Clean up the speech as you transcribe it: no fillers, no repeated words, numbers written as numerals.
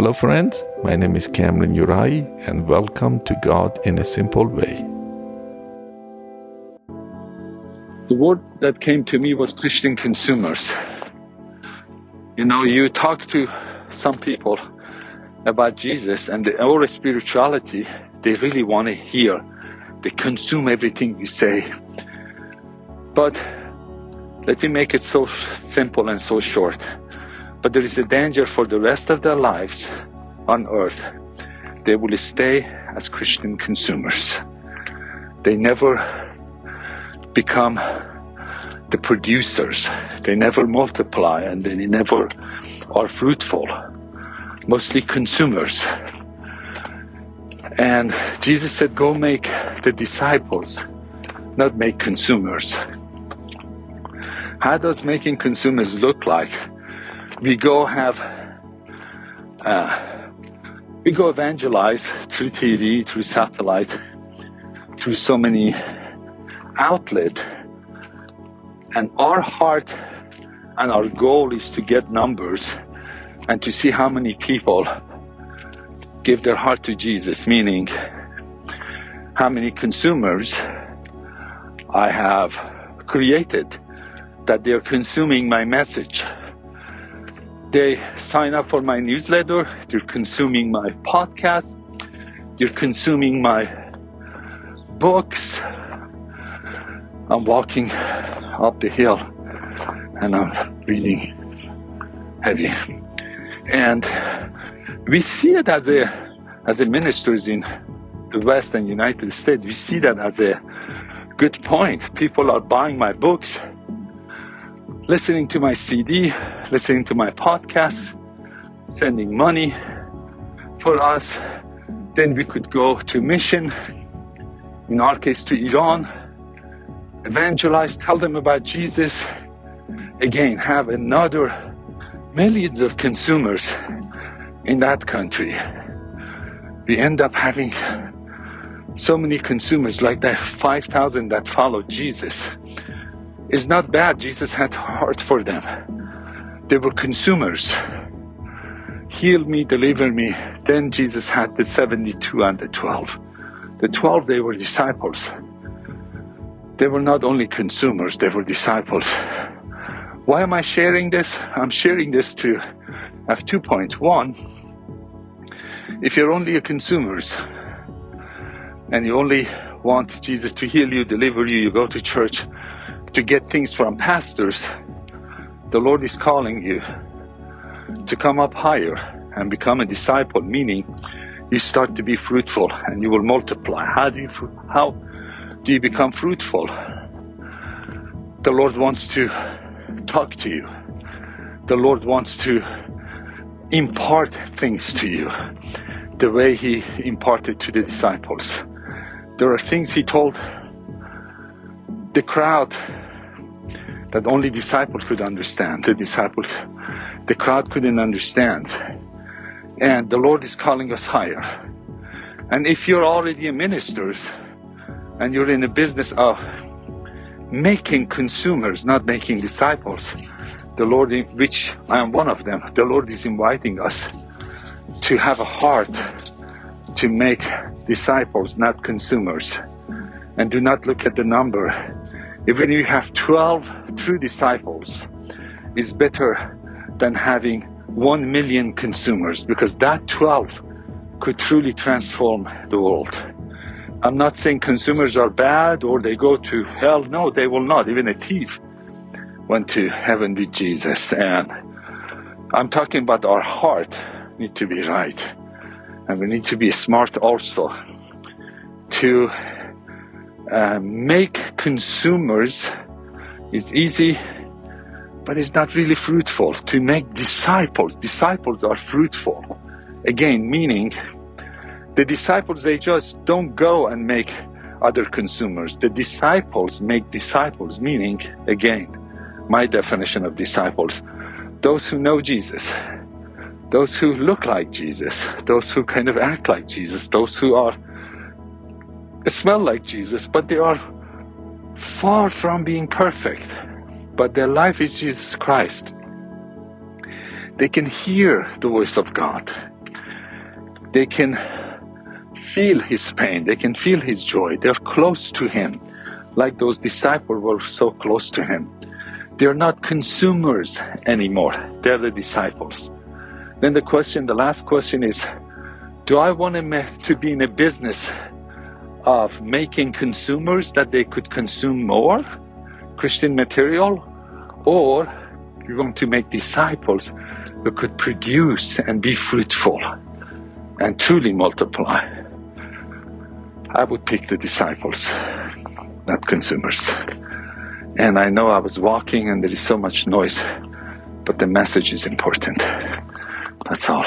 Hello friends, my name is Kamran Yaraei and welcome to God in a Simple Way. The word that came to me was Christian consumers. You talk to some people about Jesus and our spirituality, they really want to hear. They consume everything you say. But let me make it so simple and so short. But there is a danger for the rest of their lives on earth. They will stay as Christian consumers. They never become the producers. They never multiply and they never are fruitful. Mostly consumers. And Jesus said, go make the disciples, not make consumers. How does making consumers look like? We go evangelize through TV, through satellite, through so many outlets. And our heart and our goal is to get numbers and to see how many people give their heart to Jesus, meaning how many consumers I have created that they're consuming my message. They sign up for my newsletter, they're consuming my podcast, they're consuming my books. I'm walking up the hill and I'm reading heavy. And we see it as a ministers in the West and United States, we see that as a good point. People are buying my books, listening to my CD, listening to my podcast, sending money for us. Then we could go to mission, in our case to Iran, evangelize, tell them about Jesus. Again, have another millions of consumers in that country. We end up having so many consumers, like that 5,000 that followed Jesus. It's not bad. Jesus had heart for them. They were consumers. Heal me, deliver me. Then Jesus had the 72 and the 12. The 12, they were disciples. They were not only consumers, they were disciples. Why am I sharing this? I'm sharing this to have 2 points. One, if you're only a consumers and you only want Jesus to heal you, deliver you, you go to church to get things from pastors, the Lord is calling you to come up higher and become a disciple, meaning you start to be fruitful and you will multiply. How do you become fruitful? The Lord wants to talk to you. The Lord wants to impart things to you the way He imparted to the disciples. There are things He told the crowd that only disciples could understand. The crowd couldn't understand. And the Lord is calling us higher. And if you're already a minister and you're in the business of making consumers, not making disciples, the Lord, which I am one of them, the Lord is inviting us to have a heart to make disciples, not consumers. And do not look at the number. Even if you have 12 true disciples, is better than having 1 million consumers, because that 12 could truly transform the world. I'm not saying consumers are bad or they go to hell. No, they will not. Even a thief went to heaven with Jesus. And I'm talking about our heart need to be right. And we need to be smart also to make consumers is easy, but it's not really fruitful. To make disciples are fruitful. Again, meaning the disciples, they just don't go and make other consumers. The disciples make disciples, meaning, again, my definition of disciples, those who know Jesus, those who look like Jesus, those who kind of act like Jesus, those who smell like Jesus, but they are far from being perfect, but their life is Jesus Christ. They can hear the voice of God. They can feel his pain. They can feel his joy. They're close to him, like those disciples were so close to him. They're not consumers anymore. They're the disciples. Then the last question is, do I want to be in a business of making consumers that they could consume more Christian material, or you're going to make disciples who could produce and be fruitful and truly multiply? I would pick the disciples, not consumers. And I know I was walking and there is so much noise, but the message is important. That's all.